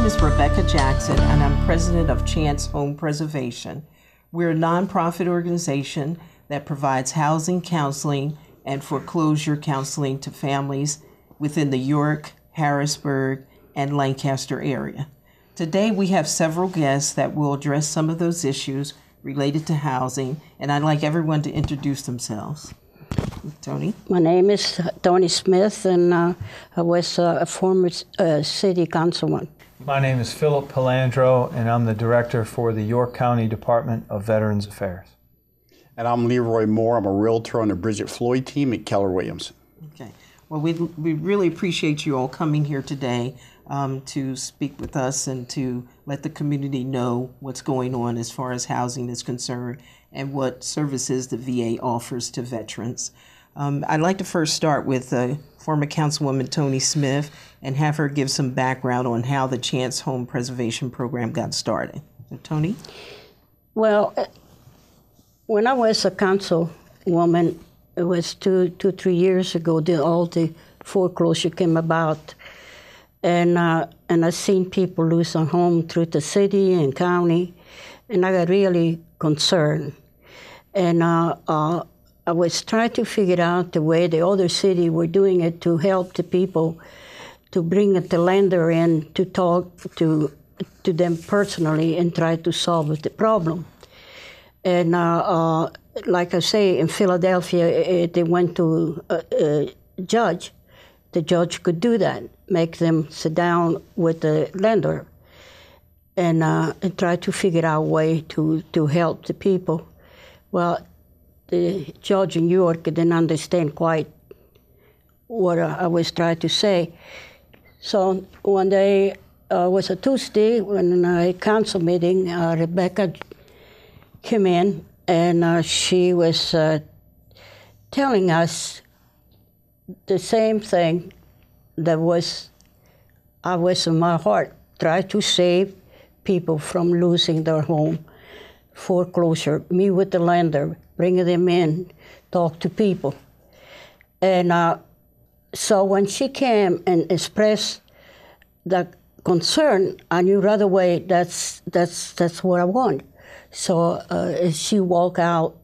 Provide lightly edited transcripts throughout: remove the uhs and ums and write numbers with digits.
name is Rebecca Jackson, and I'm president of Chance Home Preservation. We're a nonprofit organization that provides housing, counseling, and foreclosure counseling to families within the York, Harrisburg, and Lancaster area. Today, we have several guests that will address some of those issues related to housing, and I'd like everyone to introduce themselves. Tony? My name is Tony Smith, and I was a former city councilman. My name is Philip Palandro, and I'm the director for the York County Department of Veterans Affairs. And I'm Leroy Moore. I'm a realtor on the Bridget Floyd team at Keller Williams. Okay. Well, we really appreciate you all coming here today to speak with us and to let the community know what's going on as far as housing is concerned and what services the VA offers to veterans. I'd like to first start with former Councilwoman Tony Smith and have her give some background on how the Chance Home Preservation Program got started. So, Tony? Well, when I was a councilwoman, it was 3 years ago, all the foreclosure came about. And I seen people lose their home through the city and county, and I got really concerned. And I was trying to figure out the way the other city were doing it to help the people, to bring the lender in to talk to them personally and try to solve the problem. And like I say, in Philadelphia, they went to a judge. The judge could do that, make them sit down with the lender and try to figure out a way to help the people. Well, the judge in New York didn't understand quite what I was trying to say. So one day, it was a Tuesday, when a council meeting, Rebecca came in, and she was telling us the same thing that I was in my heart, try to save people from losing their home, foreclosure, meet with the lender, bring them in, talk to people. And so when she came and expressed the concern, I knew right away that's what I want. So as she walked out,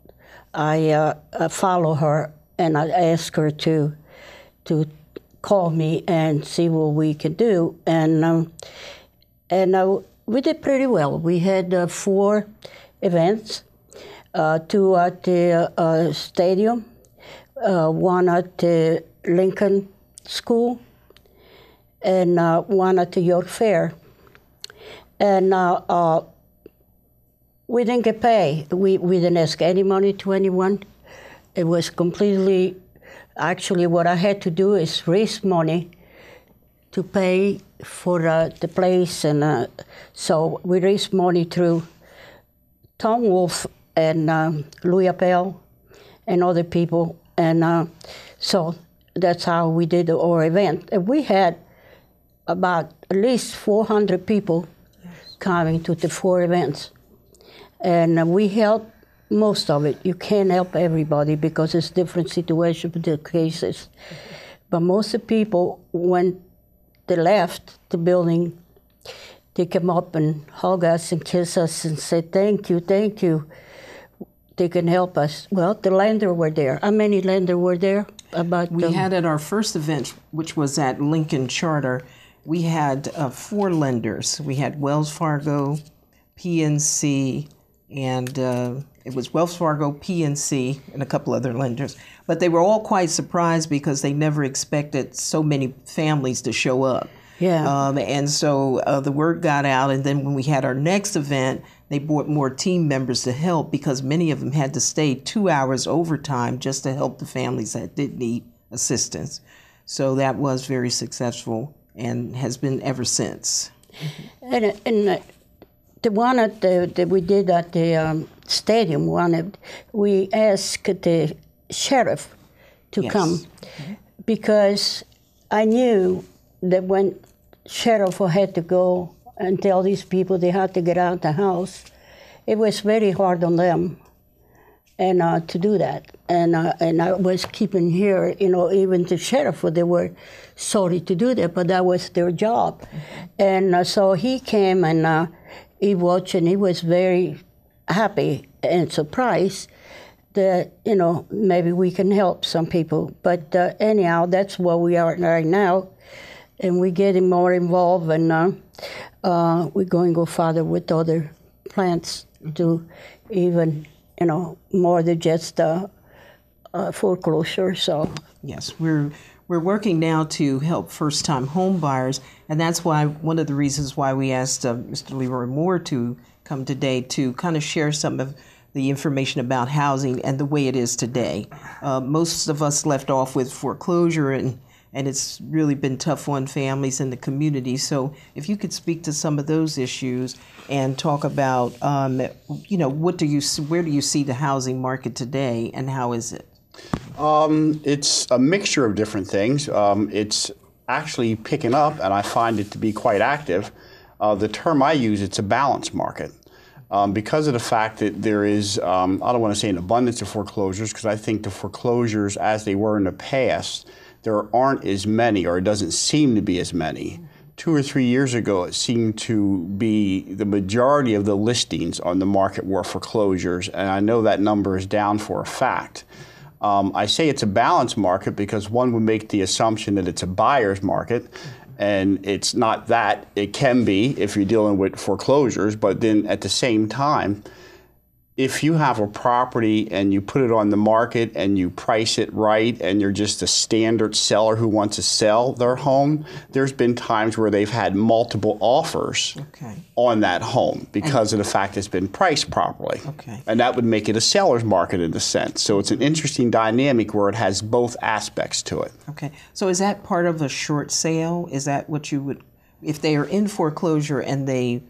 I followed her, and I asked her to call me and see what we could do. And we did pretty well. We had 4 events, 2 at the stadium, 1 at the Lincoln School, and 1 at the York Fair. And we didn't get paid. We didn't ask any money to anyone. It was completely, actually what I had to do is raise money to pay for the place. And so we raised money through Tom Wolf and Louis Appel and other people. And so that's how we did our event. And we had about at least 400 people coming to the 4 events. And we helped most of it. You can't help everybody because it's different situations with the cases. But most of the people, when they left the building, they came up and hugged us and kissed us and said, thank you, thank you. They can help us. Well, the lender were there. How many lenders were there? We had at our first event, which was at Lincoln Charter, we had 4 lenders. We had Wells Fargo, PNC, and it was Wells Fargo, PNC, and a couple other lenders. But they were all quite surprised because they never expected so many families to show up. Yeah. And so the word got out, and then when we had our next event, they brought more team members to help because many of them had to stay 2 hours overtime just to help the families that did need assistance. So that was very successful and has been ever since. And the one that we did at the stadium, we asked the sheriff to come because I knew that when sheriff had to go and tell these people they had to get out of the house, it was very hard on them. and to do that. And I was keeping here, you know, even the sheriff, they were sorry to do that, but that was their job. And so he came and he watched, and he was very happy and surprised that, you know, maybe we can help some people. But anyhow, that's where we are right now. And we're getting more involved, and we're going to go further with other plans to even, you know, more than just foreclosure. So Yes, we're working now to help first-time home buyers, and that's why one of the reasons why we asked Mr. Leroy Moore to come today to kind of share some of the information about housing and the way it is today. Most of us left off with foreclosure, and it's really been tough on families in the community. So if you could speak to some of those issues and talk about, you know, where do you see the housing market today, and how is it? It's a mixture of different things. It's actually picking up, and I find it to be quite active. The term I use, it's a balanced market. Because of the fact that there is, I don't want to say an abundance of foreclosures, because I think the foreclosures as they were in the past, there aren't as many, or it doesn't seem to be as many. 2 or 3 years ago, it seemed to be the majority of the listings on the market were foreclosures, and I know that number is down for a fact. I say it's a balanced market because one would make the assumption that it's a buyer's market, and it's not that. It can be if you're dealing with foreclosures, but then at the same time, if you have a property and you put it on the market and you price it right and you're just a standard seller who wants to sell their home, there's been times where they've had multiple offers on that home because of the fact it's been priced properly. And that would make it a seller's market in a sense. So it's an interesting dynamic where it has both aspects to it. So is that part of a short sale? Is that what you would, if they are in foreclosure and they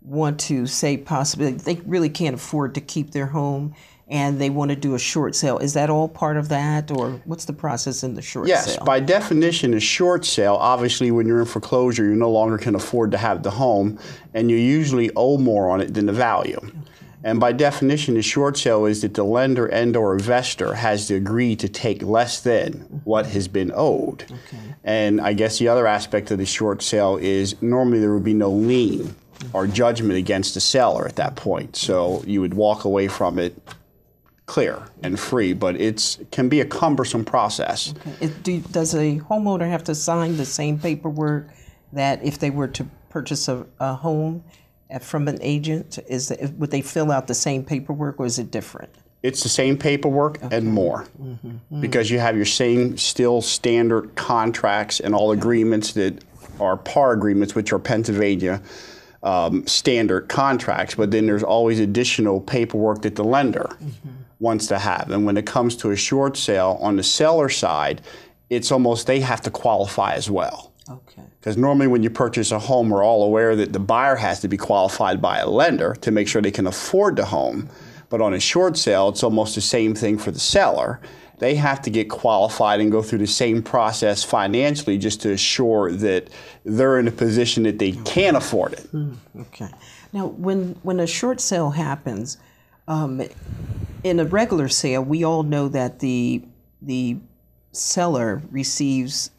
want to say possibly they really can't afford to keep their home and they want to do a short sale, is that all part of that, or what's the process in the short sale? Yes, by definition, a short sale, obviously when you're in foreclosure, you no longer can afford to have the home, and you usually owe more on it than the value. And by definition, a short sale is that the lender and or investor has to agree to take less than what has been owed. And I guess the other aspect of the short sale is normally there would be no lien or judgment against the seller at that point. So you would walk away from it clear and free, but it can be a cumbersome process. Does a homeowner have to sign the same paperwork that if they were to purchase a home from an agent? Would they fill out the same paperwork, or is it different? It's the same paperwork and more, because you have your same still standard contracts and all agreements that are PAR agreements, which are Pennsylvania standard contracts, but then there's always additional paperwork that the lender wants to have. And when it comes to a short sale, on the seller side, it's almost they have to qualify as well. Because normally when you purchase a home, we're all aware that the buyer has to be qualified by a lender to make sure they can afford the home. But on a short sale, it's almost the same thing for the seller. They have to get qualified and go through the same process financially just to assure that they're in a position that they can afford it. Now, when a short sale happens, in a regular sale, we all know that the seller receives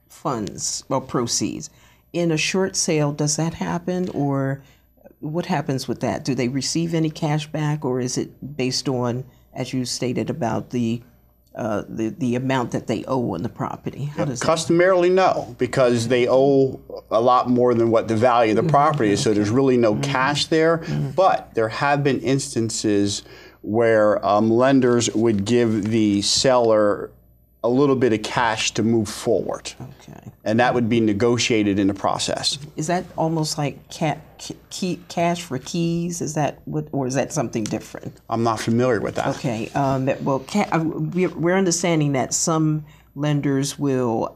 funds or proceeds. In a short sale, does that happen, or what happens with that? Do they receive any cash back, or is it based on, as you stated, about the amount that they owe on the property? How does customarily, no, because they owe a lot more than what the value of the property is, so there's really no cash there. But there have been instances where lenders would give the seller a little bit of cash to move forward. And that would be negotiated in the process. Is that almost like cash for keys? Is that what, or is that something different? I'm not familiar with that. Well, we're understanding that some lenders will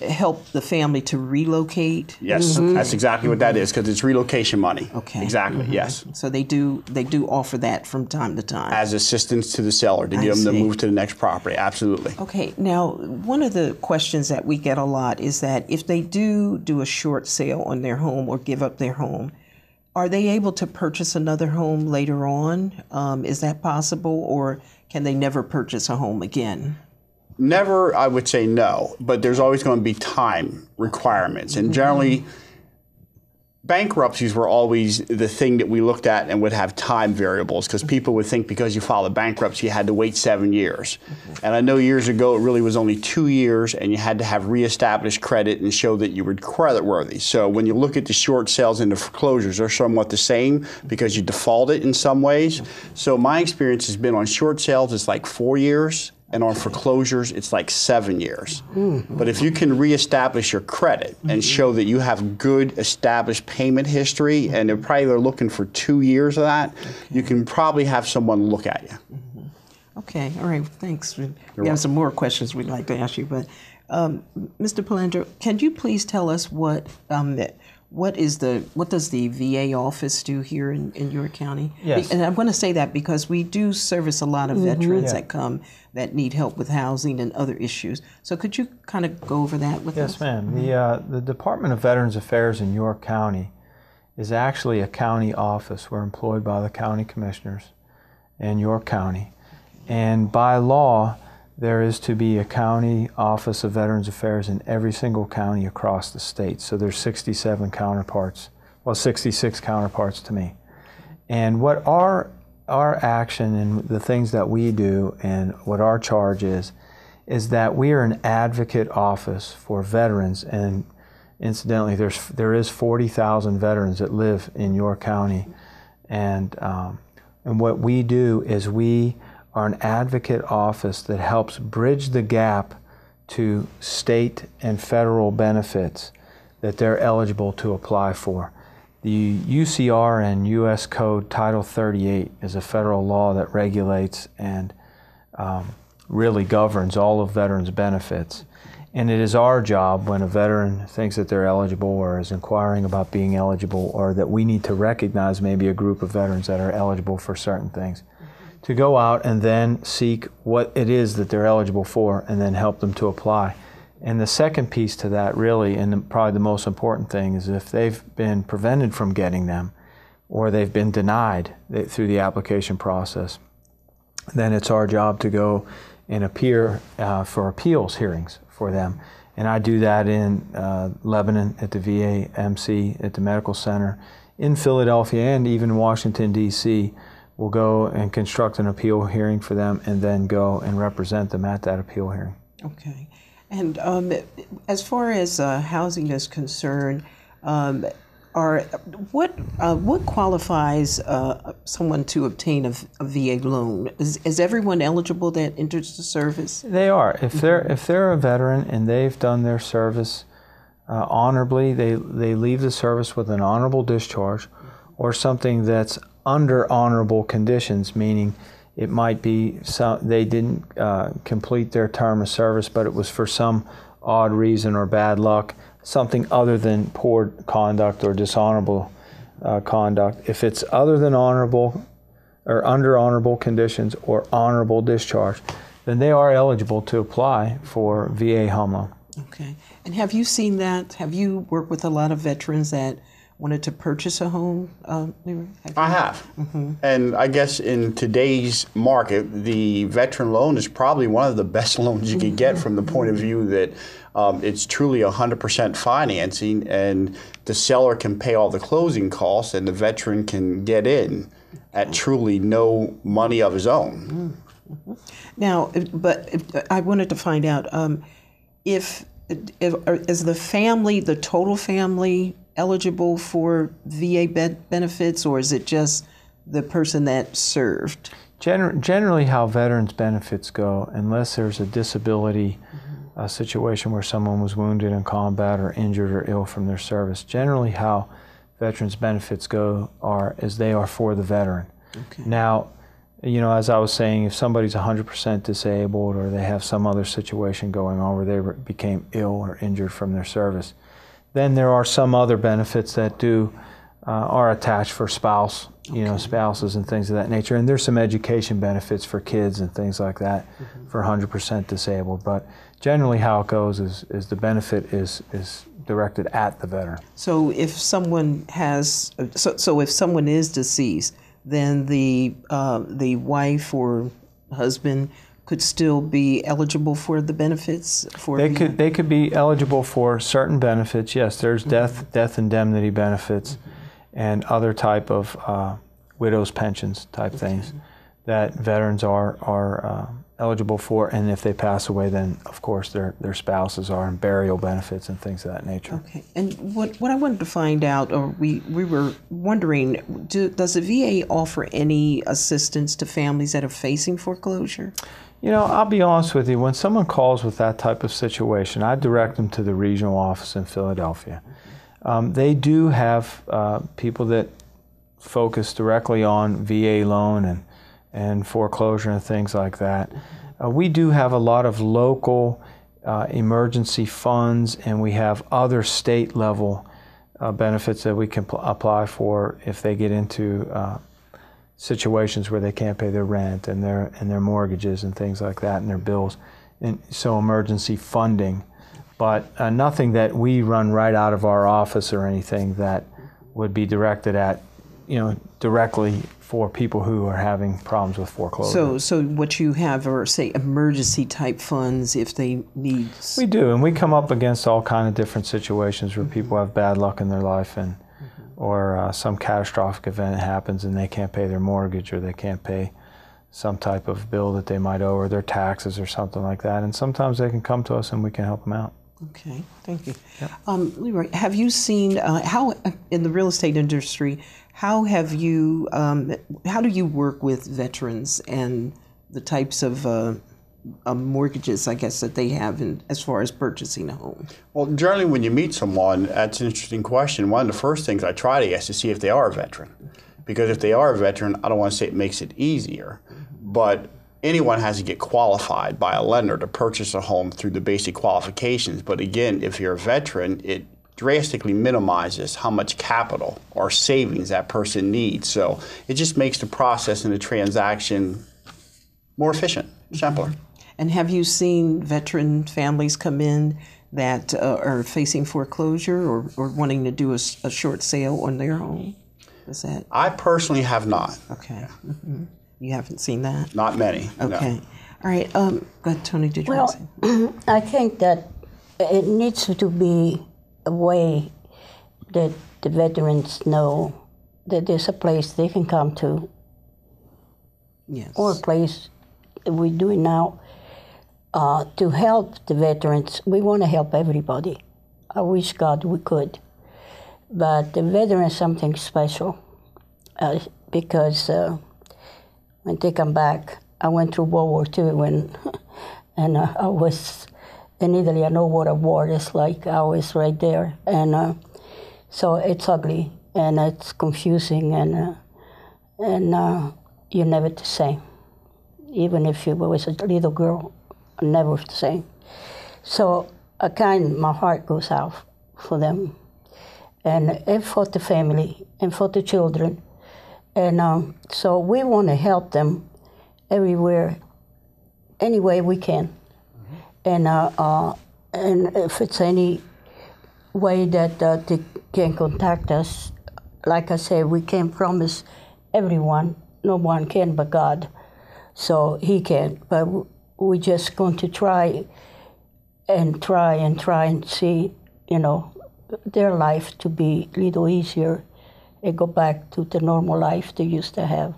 help the family to relocate. Yes, that's exactly what that is, because it's relocation money. Exactly. Yes. So they do offer that from time to time as assistance to the seller to get them to move to the next property. Absolutely. Now, one of the questions that we get a lot is that if they do a short sale on their home or give up their home, are they able to purchase another home later on? Is that possible, or can they never purchase a home again? Never, I would say no, but there's always going to be time requirements. And generally, bankruptcies were always the thing that we looked at and would have time variables, because people would think because you filed a bankruptcy, you had to wait 7 years. And I know years ago it really was only 2 years, and you had to have reestablished credit and show that you were creditworthy. So when you look at the short sales and the foreclosures, they're somewhat the same because you defaulted in some ways. So my experience has been on short sales, it's like 4 years. And on foreclosures, it's like 7 years. But if you can reestablish your credit and show that you have good established payment history, and they're probably looking for 2 years of that, you can probably have someone look at you. Okay, all right, thanks. We have some more questions we'd like to ask you, but Mr. Palandro, can you please tell us what does the VA office do here in York County? Yes. And I'm going to say that because we do service a lot of veterans that come that need help with housing and other issues. So could you kind of go over that with us? Yes, ma'am. The Department of Veterans Affairs in York County is actually a county office. We're employed by the county commissioners in York County. And by law, there is to be a county office of Veterans Affairs in every single county across the state. So there's 67 counterparts, well, 66 counterparts to me. And what our action and the things that we do and what our charge is that we are an advocate office for veterans. And incidentally, there is 40,000 veterans that live in York County. And what we do is we are an advocate office that helps bridge the gap to state and federal benefits that they're eligible to apply for. The UCR and U.S. Code Title 38 is a federal law that regulates and really governs all of veterans' benefits. And it is our job when a veteran thinks that they're eligible or is inquiring about being eligible, or that we need to recognize maybe a group of veterans that are eligible for certain things, to go out and then seek what it is that they're eligible for and then help them to apply. And the second piece to that really, and probably the most important thing, is if they've been prevented from getting them or they've been denied through the application process, then it's our job to go and appear for appeals hearings for them. And I do that in Lebanon at the VA MC at the Medical Center, in Philadelphia, and even Washington, D.C. We'll go and construct an appeal hearing for them and then go and represent them at that appeal hearing. Okay. And as far as housing is concerned, what qualifies someone to obtain a VA loan? Is everyone eligible that enters the service? They are. If they're a veteran and they've done their service honorably, they leave the service with an honorable discharge, or something that's under honorable conditions, meaning it might be they didn't complete their term of service, but it was for some odd reason or bad luck, something other than poor conduct or dishonorable conduct. If it's other than honorable or under honorable conditions or honorable discharge, then they are eligible to apply for VA home loan. Okay. And have you seen that? Have you worked with a lot of veterans that wanted to purchase a home? I have. And I guess in today's market, the veteran loan is probably one of the best loans you can get, from the point of view that it's truly 100% financing, and the seller can pay all the closing costs and the veteran can get in at truly no money of his own. Now, but I wanted to find out if is the total family eligible for VA benefits, or is it just the person that served? Generally, how veterans benefits go, unless there's a disability situation where someone was wounded in combat or injured or ill from their service, generally how veterans benefits go is they are for the veteran. Okay. Now, you know, as I was saying, if somebody's 100% disabled or they have some other situation going on where they became ill or injured from their service, then there are some other benefits that are attached for spouses and things of that nature. And there's some education benefits for kids and things like that for 100% disabled. But generally how it goes is the benefit is directed at the veteran. So if someone has, so if someone is deceased, then the wife or husband could still be eligible for the benefits. They could be eligible for certain benefits. Yes, there's death indemnity benefits, and other type of widow's pensions type things that veterans are eligible for, and if they pass away, then of course their spouses are, and burial benefits and things of that nature. Okay, and what I wanted to find out, or we were wondering, does the VA offer any assistance to families that are facing foreclosure? You know, I'll be honest with you, when someone calls with that type of situation, I direct them to the regional office in Philadelphia. They do have people that focus directly on VA loan and foreclosure and things like that. We do have a lot of local emergency funds, and we have other state level benefits that we can apply for if they get into situations where they can't pay their rent and their mortgages and things like that, and their bills. And so emergency funding, but nothing that we run right out of our office or anything that would be directed at, directly for people who are having problems with foreclosure. So what you have are, say, emergency type funds if they need. We do, and we come up against all kind of different situations where people have bad luck in their life, or some catastrophic event happens and they can't pay their mortgage, or they can't pay some type of bill that they might owe, or their taxes or something like that. And sometimes they can come to us and we can help them out. Okay, thank you. Yep. Leroy, have you seen how in the real estate industry, how do you work with veterans and the types of mortgages, I guess, that they have as far as purchasing a home? Well, generally when you meet someone, that's an interesting question. One of the first things I try to ask to see if they are a veteran. Because if they are a veteran, I don't want to say it makes it easier, but anyone has to get qualified by a lender to purchase a home through the basic qualifications. But again, if you're a veteran, it drastically minimizes how much capital or savings that person needs. So it just makes the process and the transaction more efficient, simpler. And have you seen veteran families come in that are facing foreclosure or wanting to do a short sale on their home? Is that? I personally have not. Okay. Mm-hmm. You haven't seen that? Not many. Okay. No. All right. Go ahead, Tony. Did you want to say? I think that it needs to be a way that the veterans know that there's a place they can come to. Yes. Or a place that we're doing now to help the veterans. We want to help everybody. I wish God we could. But the veterans is something special because when they come back, I went through World War II and I was in Italy. I know what a war is like. I was right there. And so it's ugly and it's confusing and you're never the same. Even if you was a little girl, never the same. So my heart goes out for them. And for the family and for the children. And so we want to help them everywhere, any way we can. Mm-hmm. And if it's any way that they can contact us, like I said, we can't promise everyone. No one can but God. So He can. But we're just going to try and see, their life to be a little easier and go back to the normal life they used to have.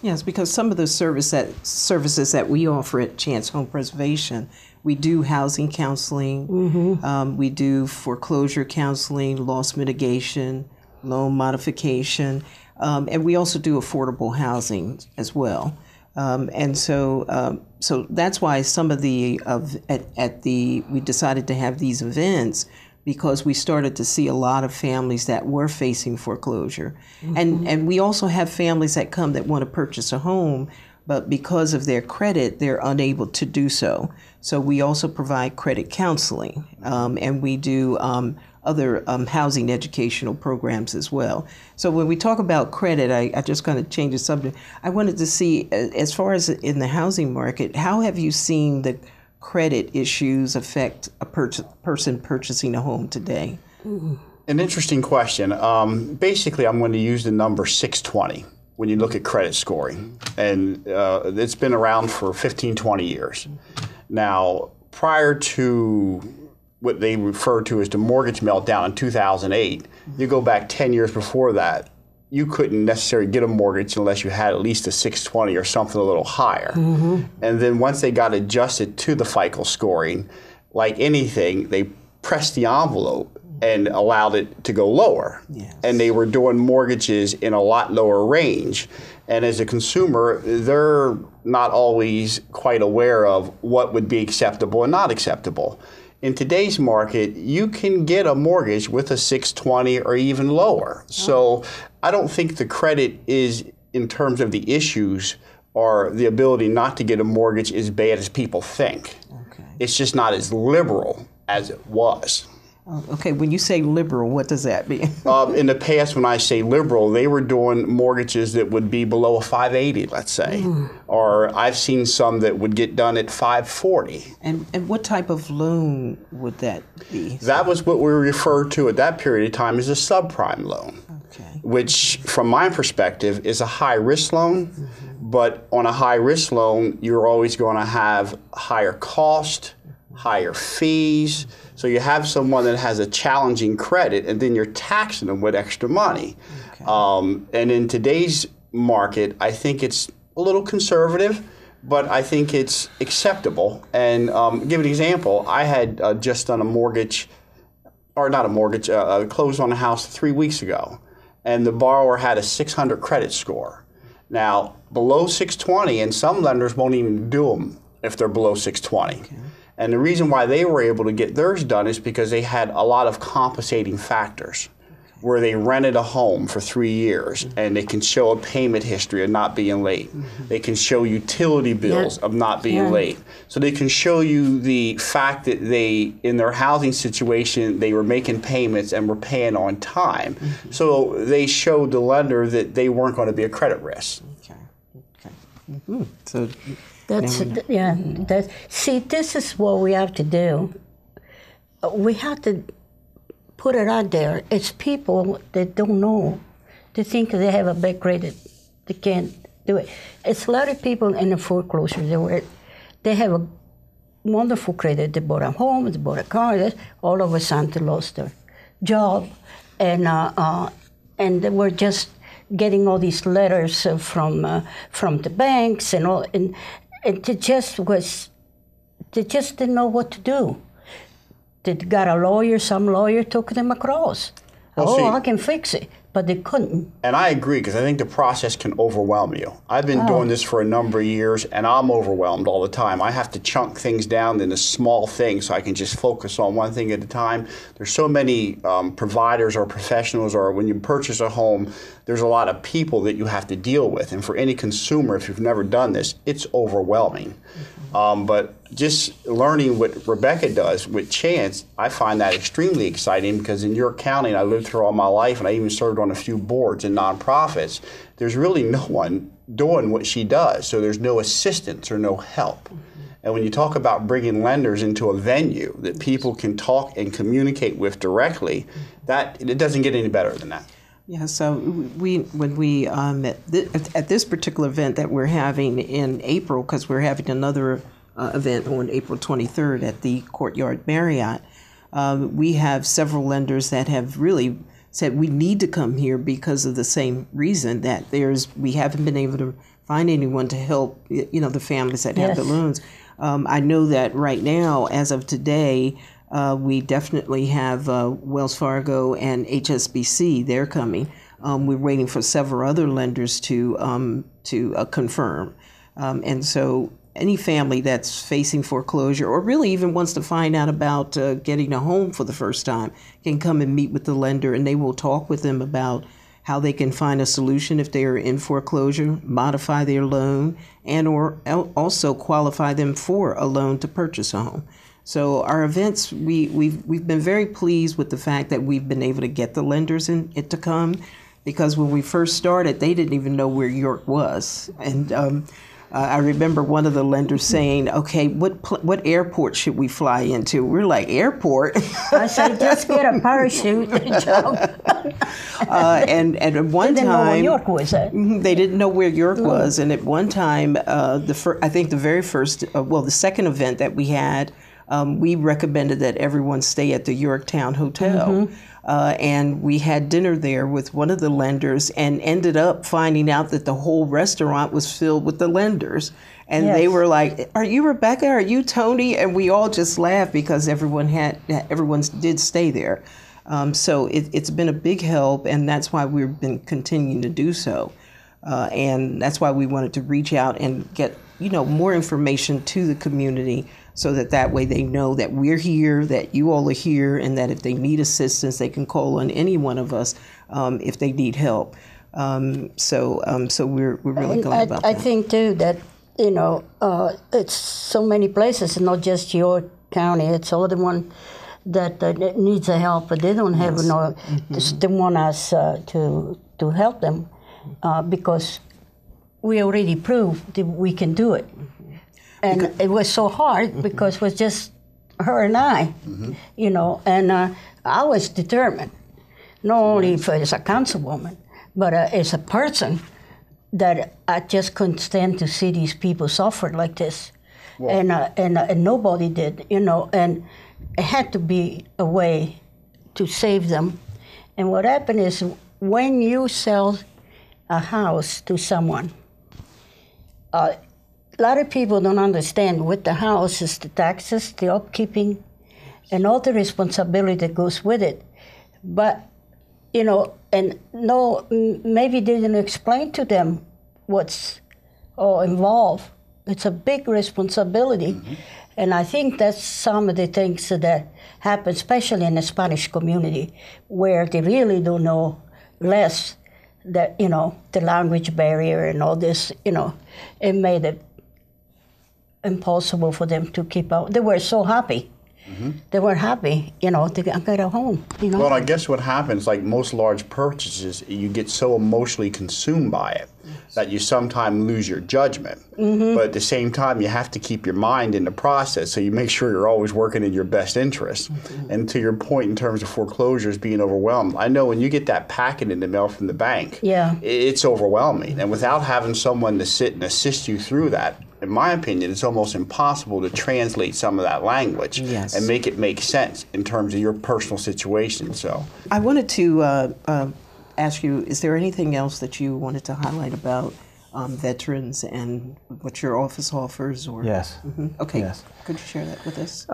Yes, because some of the services that we offer at Chance Home Preservation, we do housing counseling, mm-hmm. We do foreclosure counseling, loss mitigation, loan modification, and we also do affordable housing as well. And so that's why some of we decided to have these events, because we started to see a lot of families that were facing foreclosure. Mm-hmm. And we also have families that come that want to purchase a home, but because of their credit, they're unable to do so. So we also provide credit counseling, and we do other housing educational programs as well. So when we talk about credit, I just kind of change the subject. I wanted to see, as far as in the housing market, how have you seen the credit issues affect a person purchasing a home today? An interesting question. Basically, I'm going to use the number 620 when you look at credit scoring. And it's been around for 15, 20 years. Now, prior to what they refer to as the mortgage meltdown in 2008, you go back 10 years before that, you couldn't necessarily get a mortgage unless you had at least a 620 or something a little higher. And then once they got adjusted to the FICO scoring, like anything, they pressed the envelope and allowed it to go lower. Yes. And they were doing mortgages in a lot lower range. And as a consumer, they're not always quite aware of what would be acceptable and not acceptable. In today's market, you can get a mortgage with a 620 or even lower. So I don't think the credit is, in terms of the issues or the ability not to get a mortgage, as bad as people think. Okay. It's just not as liberal as it was. Okay, when you say liberal, what does that mean? In the past, when I say liberal, they were doing mortgages that would be below a 580, let's say. Or I've seen some that would get done at 540. And what type of loan would that be? That was what we referred to at that period of time as a subprime loan, Okay. which from my perspective is a high-risk loan. But on a high-risk loan, you're always going to have higher cost, higher fees. So you have someone that has a challenging credit, and then you're taxing them with extra money. Okay. And in today's market, I think it's a little conservative, but I think it's acceptable. And give an example, I had just done a mortgage, or not a mortgage, closed on a house 3 weeks ago, and the borrower had a 600 credit score. Now, below 620, and some lenders won't even do them if they're below 620. Okay. And the reason why they were able to get theirs done is because they had a lot of compensating factors, where they rented a home for 3 years and they can show a payment history of not being late. They can show utility bills of not being late. So they can show you the fact that they, in their housing situation, they were making payments and were paying on time. So they showed the lender that they weren't going to be a credit risk. Okay. Okay. So That's, see, this is what we have to do. We have to put it out there. It's people that don't know. They think they have a bad credit. They can't do it. It's a lot of people in the foreclosure. They have a wonderful credit. They bought a home, they bought a car. All of a sudden, they lost their job. And they were just getting all these letters from the banks and all. And they just didn't know what to do. They got a lawyer, some lawyer took them across. Well, see, I can fix it, but they couldn't. And I agree, because I think the process can overwhelm you. I've been doing this for a number of years, and I'm overwhelmed all the time. I have to chunk things down into small things so I can just focus on one thing at a time. There's so many providers or professionals, or when you purchase a home, there's a lot of people that you have to deal with. And for any consumer, if you've never done this, it's overwhelming. But just learning what Rebecca does with Chance, I find that extremely exciting, because in York County, and I lived here all my life, and I even served on a few boards and nonprofits, there's really no one doing what she does. So there's no assistance or no help. And when you talk about bringing lenders into a venue that people can talk and communicate with directly, that it doesn't get any better than that. yeah, so when we at this particular event that we're having in April, because we're having another event on April 23rd at the Courtyard Marriott, we have several lenders that have really said we need to come here because of the same reason, that we haven't been able to find anyone to help, the families that have the loans. I know that right now, as of today, we definitely have Wells Fargo and HSBC. They're coming. We're waiting for several other lenders to confirm. And so any family that's facing foreclosure, or really even wants to find out about getting a home for the first time, can come and meet with the lender, and they will talk with them about how they can find a solution if they are in foreclosure, modify their loan, and or also qualify them for a loan to purchase a home. So our events, we've been very pleased with the fact that we've been able to get the lenders to come, because when we first started, they didn't even know where York was. And I remember one of the lenders saying, okay, what airport should we fly into? We're like, airport? I said, just get a parachute and jump. And at one They didn't know time, where York was at. they didn't know where York was. And at one time, I think the very first, the second event that we had, we recommended that everyone stay at the Yorktown Hotel. And we had dinner there with one of the lenders and ended up finding out that the whole restaurant was filled with the lenders. And they were like, are you Rebecca? Are you Tony? And we all just laughed because everyone did stay there. So it's been a big help, and that's why we've been continuing to do so. And that's why we wanted to reach out and get, more information to the community so that way they know that we're here, that you all are here, and that if they need assistance, they can call on any one of us if they need help. So we're really glad about that. I think, too, that, it's so many places, not just your county. It's all the one that needs the help, but they don't have they want us to help them because we already proved that we can do it. And it was so hard because it was just her and I, and I was determined, not only as a councilwoman, but as a person, that I just couldn't stand to see these people suffer like this. And nobody did, and it had to be a way to save them. And what happened is when you sell a house to someone, a lot of people don't understand with the house is the taxes, the upkeeping, and all the responsibility that goes with it. But, maybe they didn't explain to them what's all involved. It's a big responsibility. And I think that's some of the things that happen, especially in the Spanish community, where they really don't know less that, the language barrier and all this, it made it impossible for them to keep up. They were so happy. They were happy, to get a home. Well, I guess what happens, like most large purchases, you get so emotionally consumed by it that you sometimes lose your judgment. But at the same time, you have to keep your mind in the process, so you make sure you're always working in your best interest. And to your point in terms of foreclosures being overwhelmed, I know when you get that packet in the mail from the bank, it's overwhelming. And without having someone to sit and assist you through that, in my opinion, it's almost impossible to translate some of that language and make it make sense in terms of your personal situation. So I wanted to ask you, is there anything else that you wanted to highlight about veterans and what your office offers? Or Yes. Okay. Yes. Could you share that with us?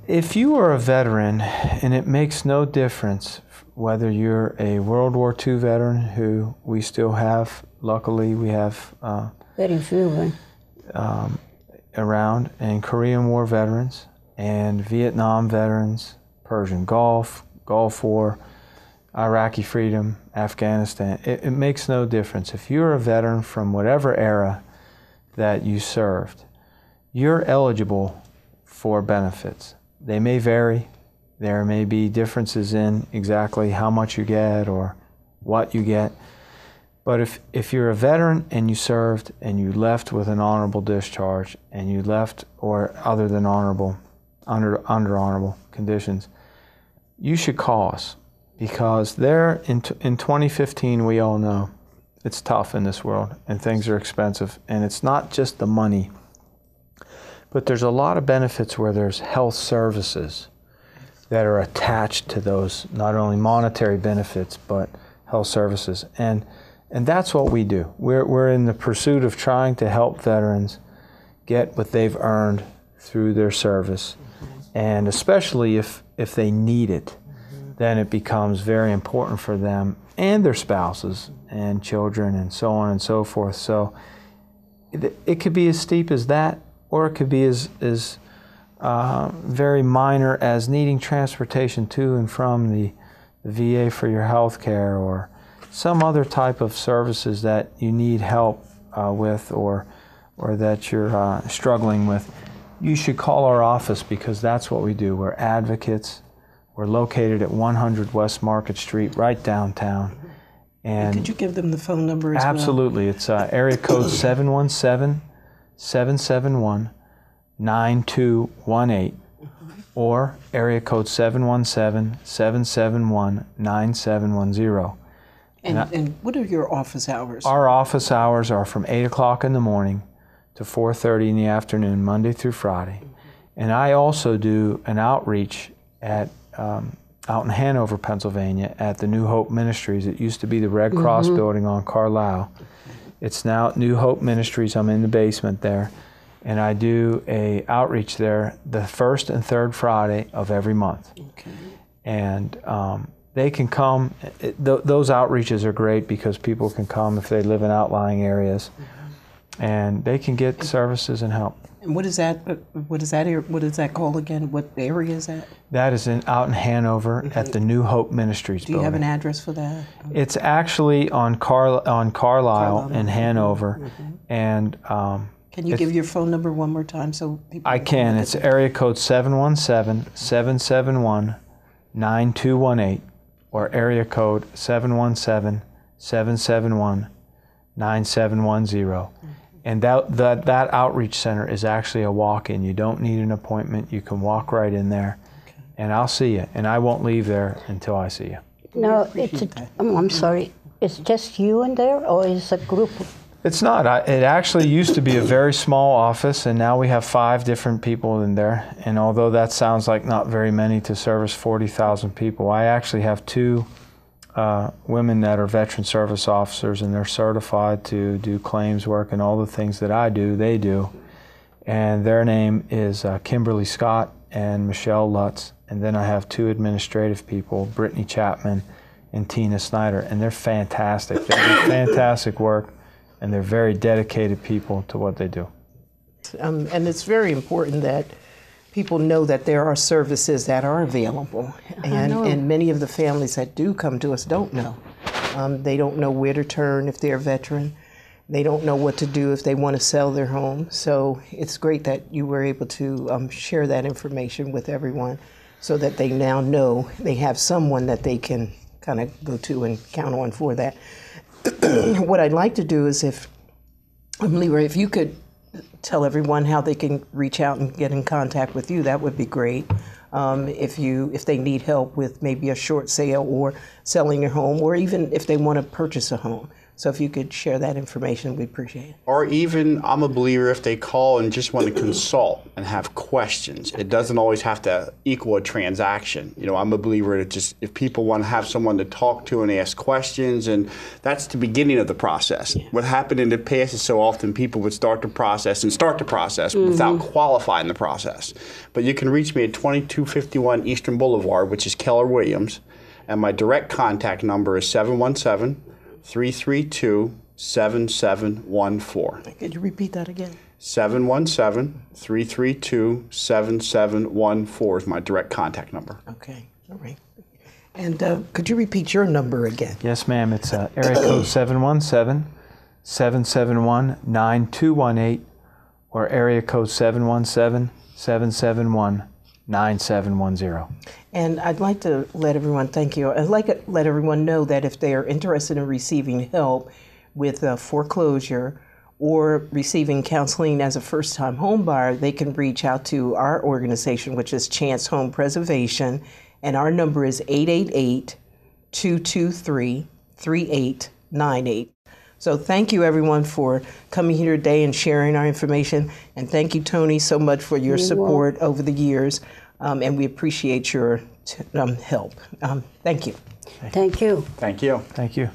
If you are a veteran, and it makes no difference whether you're a World War II veteran, who we still have, luckily we have very few. Around, and Korean War veterans, and Vietnam veterans, Persian Gulf, Gulf War, Iraqi freedom, Afghanistan. It makes no difference. If you're a veteran from whatever era that you served, you're eligible for benefits. They may vary. There may be differences in exactly how much you get or what you get. But if you're a veteran and you served and you left with an honorable discharge and you left, or other than honorable, under honorable conditions, you should call us, because there in 2015, we all know it's tough in this world and things are expensive, and it's not just the money, but there's a lot of benefits where there's health services that are attached to those, not only monetary benefits, but health services. And that's what we do. We're in the pursuit of trying to help veterans get what they've earned through their service. And especially if they need it, then it becomes very important for them and their spouses and children and so on and so forth. So it could be as steep as that, or it could be as very minor as needing transportation to and from the VA for your health care, or some other type of services that you need help with, or that you're struggling with. You should call our office, because that's what we do. We're advocates. We're located at 100 West Market Street, right downtown. And could you give them the phone number as well? Absolutely. It's area code 771-9218 or area code 717-771-9710. And what are your office hours? Our office hours are from 8 o'clock in the morning to 4:30 in the afternoon, Monday through Friday. And I also do an outreach at out in Hanover, Pennsylvania, at the New Hope Ministries. It used to be the Red Cross building on Carlisle. It's now New Hope Ministries. I'm in the basement there. And I do a outreach there the first and third Friday of every month. Okay. And they can come. Those outreaches are great because people can come if they live in outlying areas, and they can get services and help. And what is that? What is that called again? What area is that? That is out in Hanover at the New Hope Ministries Do you building. have an address for that? It's actually on Carlisle in Hanover, and Can you give your phone number one more time so people? I can. It's area code 717-771-9218 or area code 717-771-9710. And that outreach center is actually a walk-in. You don't need an appointment. You can walk right in there, and I'll see you. And I won't leave there until I see you. No, I'm sorry. It's just you in there, or is it a group? It's not. It actually used to be a very small office, and now we have 5 different people in there. And although that sounds like not very many to service 40,000 people, I actually have 2 women that are veteran service officers, and they're certified to do claims work and all the things that I do, they do. And their name is Kimberly Scott and Michelle Lutz. And then I have 2 administrative people, Brittany Chapman and Tina Snyder, and they're fantastic. They do fantastic work, and they're very dedicated people to what they do. And it's very important that people know that there are services that are available, and many of the families that do come to us don't know. They don't know where to turn if they're a veteran. They don't know what to do if they want to sell their home. So it's great that you were able to share that information with everyone so that they now know they have someone that they can kind of go to and count on for that. What I'd like to do is if you could tell everyone how they can reach out and get in contact with you, that would be great. If they need help with maybe a short sale or selling their home, or even if they want to purchase a home. So if you could share that information, we'd appreciate it. Or even, I'm a believer, if they call and just want to consult and have questions. It doesn't always have to equal a transaction. You know, I'm a believer that just if people want to have someone to talk to and ask questions, and that's the beginning of the process. Yeah. What happened in the past is so often people would start the process without qualifying the process. But you can reach me at 2251 Eastern Boulevard, which is Keller Williams, and my direct contact number is 717-332-7714. Could you repeat that again? 717-332-7714 is my direct contact number. Okay, all right. And could you repeat your number again? Yes, ma'am. It's area code 717-771-9218 or area code 717-771-9710. And I'd like to let everyone, thank you, I'd like to let everyone know that if they are interested in receiving help with foreclosure or receiving counseling as a first-time home buyer, they can reach out to our organization, which is Chance Home Preservation, and our number is 888-223-3898. So thank you, everyone, for coming here today and sharing our information. And thank you, Tony, so much for your support over the years. And we appreciate your help. Thank you. Thank you. Thank you. Thank you.